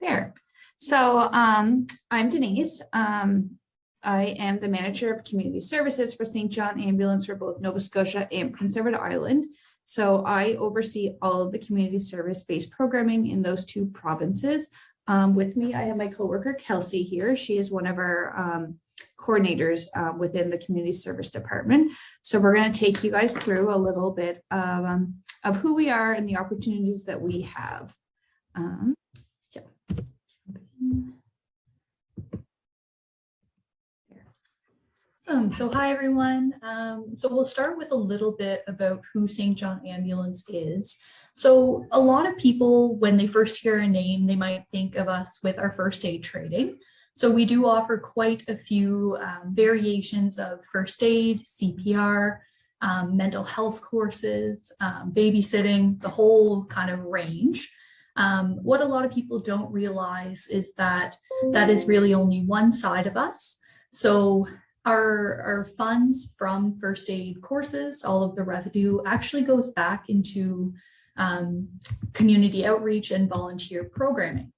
There. So I'm Denise. I am the manager of community services for St. John Ambulance for both Nova Scotia and Prince Edward Island. So I oversee all of the community service-based programming in those two provinces. With me, I have my coworker Kelsey here. She is one of our coordinators within the community service department. So we're going to take you guys through a little bit of who we are and the opportunities that we have. So hi everyone. So we'll start with a little bit about who St. John Ambulance is. So a lot of people, when they first hear a name, they might think of us with our first aid training. So we do offer quite a few variations of first aid, CPR, mental health courses, babysitting, the whole kind of range. What a lot of people don't realize is that that is really only one side of us. So our funds from first aid courses, all of the revenue actually goes back into community outreach and volunteer programming.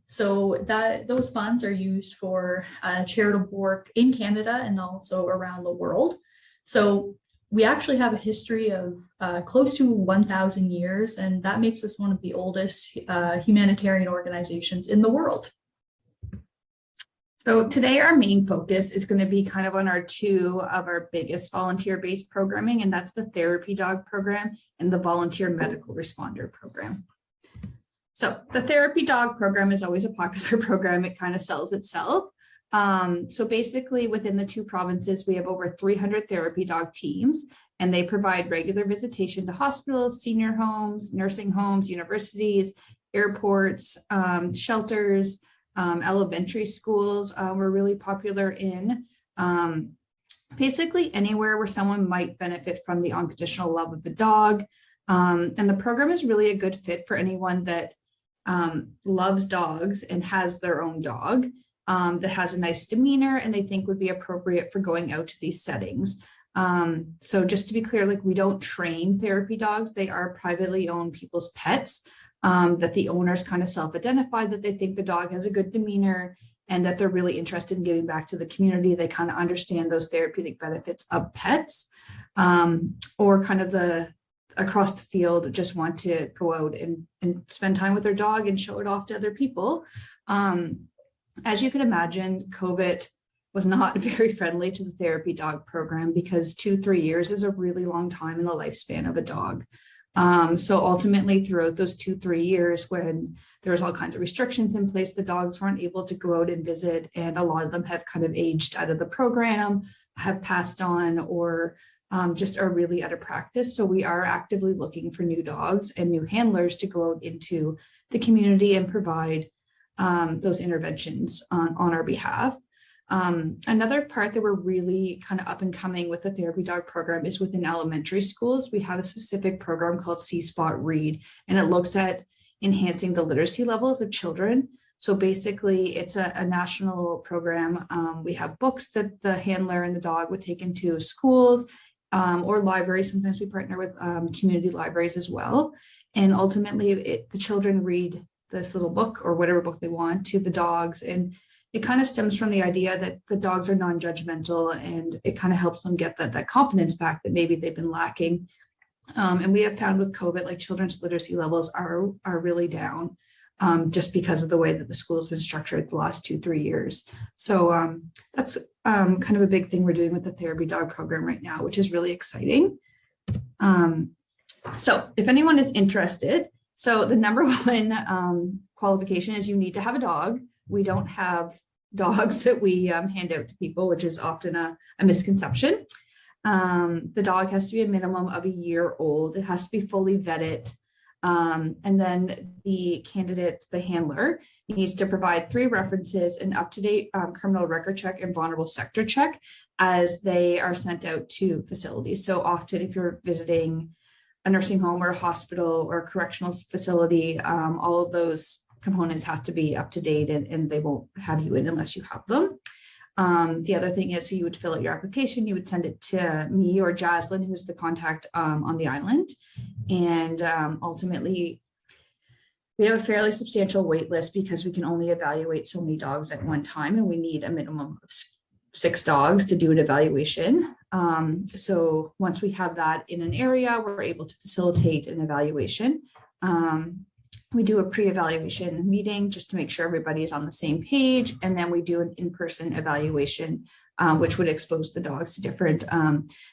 So those funds are used for charitable work in Canada and also around the world. So we actually have a history of close to 1,000 years, and that makes us one of the oldest humanitarian organizations in the world. So today our main focus is going to be kind of on two of our biggest volunteer-based programming, and that's the therapy dog program and the volunteer medical responder program. So the therapy dog program is always a popular program. It kind of sells itself. So basically within the two provinces, we have over 300 therapy dog teams, and they provide regular visitation to hospitals, senior homes, nursing homes, universities, airports, shelters, elementary schools. We're really popular in basically anywhere where someone might benefit from the unconditional love of the dog. And the program is really a good fit for anyone that loves dogs and has their own dog that has a nice demeanor and they think would be appropriate for going out to these settings. So just to be clear, like, we don't train therapy dogs. They are privately owned people's pets. That the owners kind of self-identify that they think the dog has a good demeanor and that they're really interested in giving back to the community. They kind of understand those therapeutic benefits of pets, or kind of across the field just want to go out and spend time with their dog and show it off to other people. As you can imagine, COVID was not very friendly to the therapy dog program because 2-3 years is a really long time in the lifespan of a dog. So ultimately throughout those 2-3 years, when there was all kinds of restrictions in place, the dogs weren't able to go out and visit, and a lot of them have kind of aged out of the program, have passed on, or just are really out of practice. So we are actively looking for new dogs and new handlers to go out into the community and provide those interventions on our behalf. Another part that we're really kind of up and coming with the therapy dog program is within elementary schools. We have a specific program called C-Spot Read, and it looks at enhancing the literacy levels of children. So basically it's a national program. We have books that the handler and the dog would take into schools or libraries. Sometimes we partner with community libraries as well. And ultimately the children read this little book or whatever book they want to the dogs, and it kind of stems from the idea that the dogs are non-judgmental, and it kind of helps them get that confidence back that maybe they've been lacking. And we have found with COVID, like, children's literacy levels are really down just because of the way that the school has been structured the last 2-3 years. So that's kind of a big thing we're doing with the therapy dog program right now, which is really exciting. So if anyone is interested, so the number one qualification is you need to have a dog. We don't have dogs that we hand out to people, which is often a misconception. The dog has to be a minimum of 1 year old. It has to be fully vetted. And then the candidate, the handler, needs to provide 3 references, an up-to-date criminal record check and vulnerable sector check as they are sent out to facilities. So often if you're visiting a nursing home or a hospital or a correctional facility, all of those components have to be up to date, and they won't have you in unless you have them. The other thing is, so you would fill out your application, you would send it to me or Jaslyn, who's the contact on the island. And ultimately, We have a fairly substantial wait list because we can only evaluate so many dogs at one time, and we need a minimum of 6 dogs to do an evaluation. So once we have that in an area, we're able to facilitate an evaluation. We do a pre-evaluation meeting just to make sure everybody is on the same page. And then we do an in-person evaluation, which would expose the dogs to different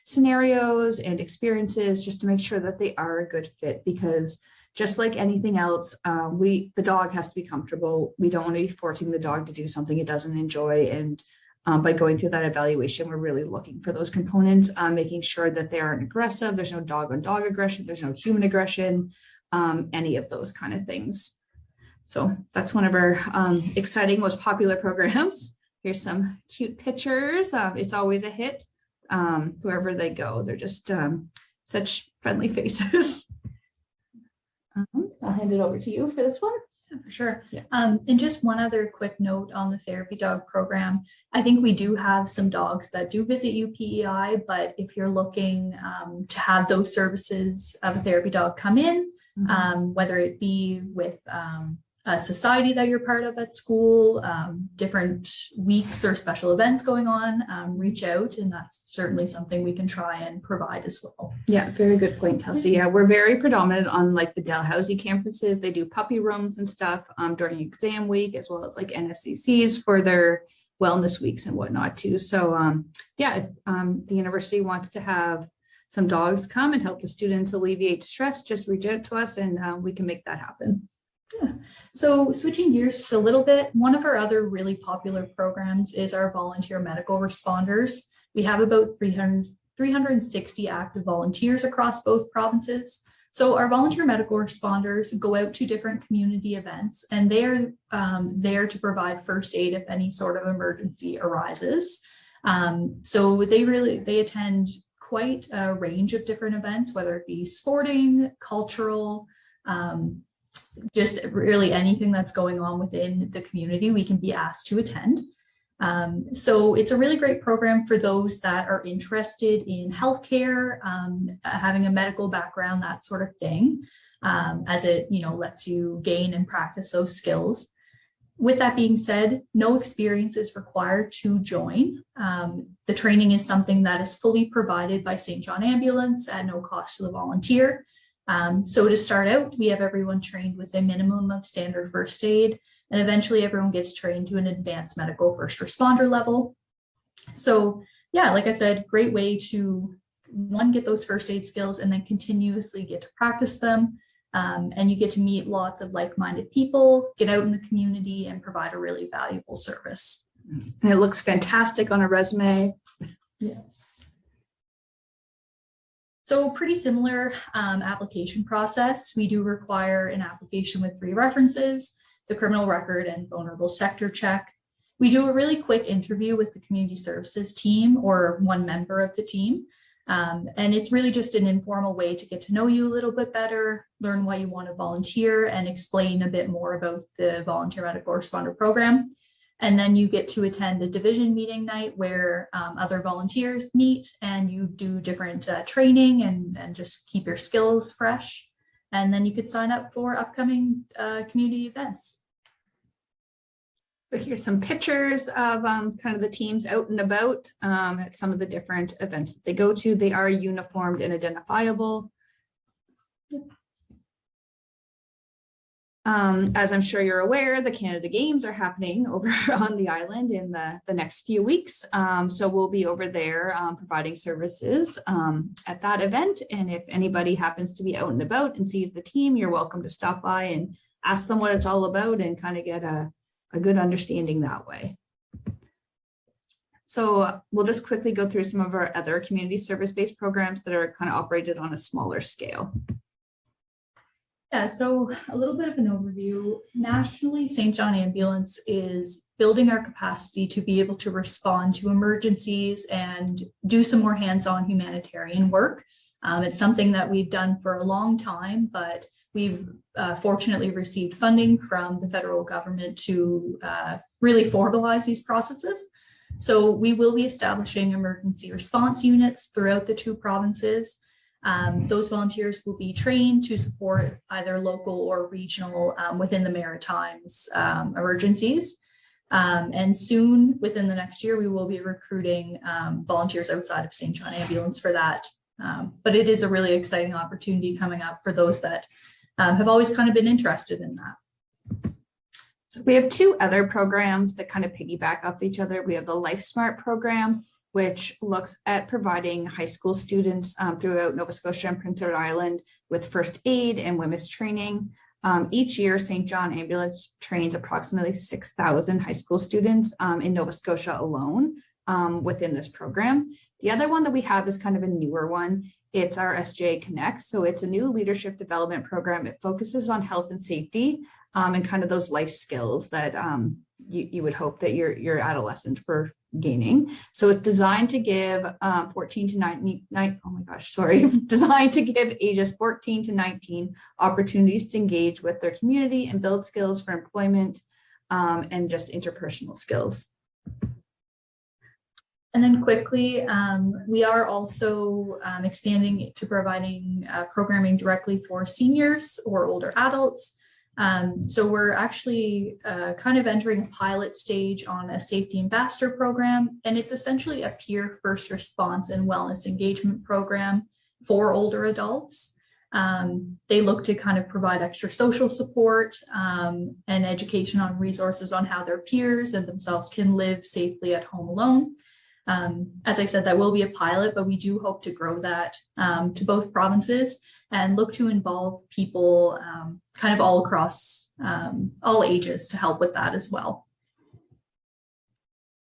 scenarios and experiences just to make sure that they are a good fit, because just like anything else, the dog has to be comfortable. We don't want to be forcing the dog to do something it doesn't enjoy. And by going through that evaluation, we're really looking for those components, making sure that they aren't aggressive. There's no dog on dog aggression. There's no human aggression, any of those kind of things. So that's one of our exciting, most popular programs. Here's some cute pictures. It's always a hit. Wherever they go, they're just such friendly faces. I'll hand it over to you for this one. Yeah, for sure. Yeah. And just one other quick note on the therapy dog program. I think we do have some dogs that do visit UPEI, but if you're looking to have those services of a therapy dog come in, whether it be with a society that you're part of at school, different weeks or special events going on, reach out, and that's certainly something we can try and provide as well. Yeah, very good point, Kelsey. Yeah, we're very predominant on like the Dalhousie campuses. They do puppy rooms and stuff during exam week, as well as like NSCCs for their wellness weeks and whatnot too. So yeah, if the university wants to have some dogs come and help the students alleviate stress, just reach out to us and we can make that happen. Yeah. So switching gears just a little bit, one of our other really popular programs is our volunteer medical responders. We have about 360 active volunteers across both provinces. So our volunteer medical responders go out to different community events, and they are there to provide first aid if any sort of emergency arises. So they attend quite a range of different events, whether it be sporting, cultural, just really anything that's going on within the community, we can be asked to attend. So it's a really great program for those that are interested in healthcare, having a medical background, that sort of thing, as it lets you gain and practice those skills. With that being said, no experience is required to join. The training is something that is fully provided by St. John Ambulance at no cost to the volunteer. So to start out, we have everyone trained with a minimum of standard first aid, and eventually everyone gets trained to an advanced medical first responder level. So yeah, like I said, great way to, one, get those first aid skills and then continuously get to practice them. And you get to meet lots of like-minded people, get out in the community, and provide a really valuable service. And it looks fantastic on a resume. Yes. So pretty similar application process. We do require an application with 3 references, the criminal record and vulnerable sector check. We do a really quick interview with the community services team or one member of the team. And it's really just an informal way to get to know you a little bit better, learn why you want to volunteer, and explain a bit more about the volunteer medical responder program. And then you get to attend a division meeting night where other volunteers meet and you do different training and just keep your skills fresh. And then you could sign up for upcoming community events. So here's some pictures of kind of the teams out and about at some of the different events that they go to. They are uniformed and identifiable. Yep. As I'm sure you're aware, the Canada Games are happening over on the island in the next few weeks. So we'll be over there providing services at that event. And if anybody happens to be out and about and sees the team, you're welcome to stop by and ask them what it's all about and kind of get a good understanding that way. So we'll just quickly go through some of our other community service-based programs that are kind of operated on a smaller scale. Yeah, so a little bit of an overview. Nationally, St. John Ambulance is building our capacity to be able to respond to emergencies and do some more hands-on humanitarian work. It's something that we've done for a long time, but we've fortunately received funding from the federal government to really formalize these processes. So we will be establishing emergency response units throughout the 2 provinces. Those volunteers will be trained to support either local or regional within the Maritimes emergencies. And soon, within the next year, we will be recruiting volunteers outside of St. John Ambulance for that. But it is a really exciting opportunity coming up for those that have always kind of been interested in that. So we have two other programs that kind of piggyback off each other. We have the Life Smart program, which looks at providing high school students throughout Nova Scotia and Prince Edward Island with first aid and women's training. Each year, St. John Ambulance trains approximately 6,000 high school students in Nova Scotia alone within this program. The other one that we have is kind of a newer one. It's our SJ Connect. So it's a new leadership development program. It focuses on health and safety and kind of those life skills that you would hope that your adolescent were gaining. So it's designed to give 14 to 19, designed to give ages 14 to 19 opportunities to engage with their community and build skills for employment and just interpersonal skills. And then quickly, we are also expanding to providing programming directly for seniors or older adults. So we're actually kind of entering a pilot stage on a safety ambassador program, and it's essentially a peer first response and wellness engagement program for older adults. They look to kind of provide extra social support and education on resources on how their peers and themselves can live safely at home alone. As I said, that will be a pilot, but we do hope to grow that to both provinces and look to involve people kind of all across all ages to help with that as well.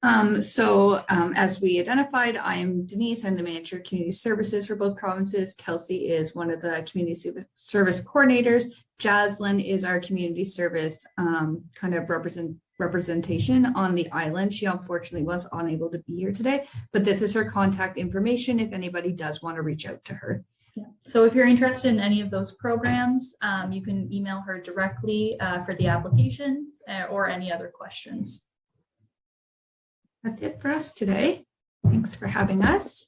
As we identified, I'm Denise. I'm the manager of community services for both provinces. Kelsey is one of the community service coordinators. Jaslyn is our community service kind of representation on the island. She unfortunately was unable to be here today, but this is her contact information if anybody does want to reach out to her. Yeah. So if you're interested in any of those programs, you can email her directly for the applications or any other questions. That's it for us today. Thanks for having us.